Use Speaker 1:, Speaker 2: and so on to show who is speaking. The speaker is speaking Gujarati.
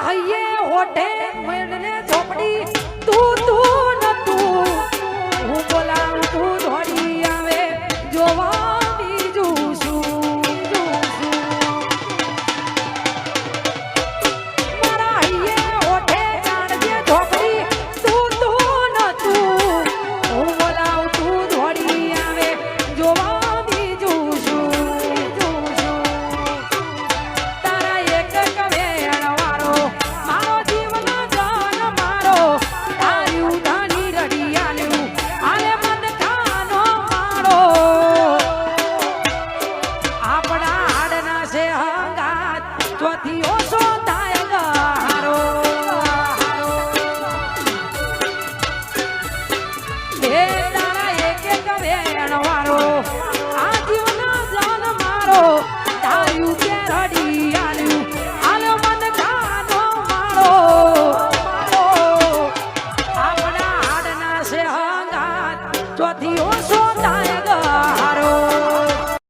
Speaker 1: હૈયે હોઠે મેળને ઝોપડી તું તું ન તું હું બોલાવું તું દોડી આવે જોવા બીજું શું મારા હૈયે હોઠે જાણજે ઝોપડી તું તું ન તું હું બોલાવું તું દોડી આવે જોવા બીજું શું તારા એક કવેણ વાળો મારો જીવન જાન મારો તાર્યું ધાની રડિયાનું આલે મન ખાનો મારો આપણા હાડના છે હંગાત ચોથી ઓછો થાય ગારો હે તારા એક કવેણ વાળો આ જીવન જાન મારો તાર્યું કે રડિયાનું આલે મન ખાનો મારો આપણા હાડના છે હંગાત ચોથી ઓછો થાય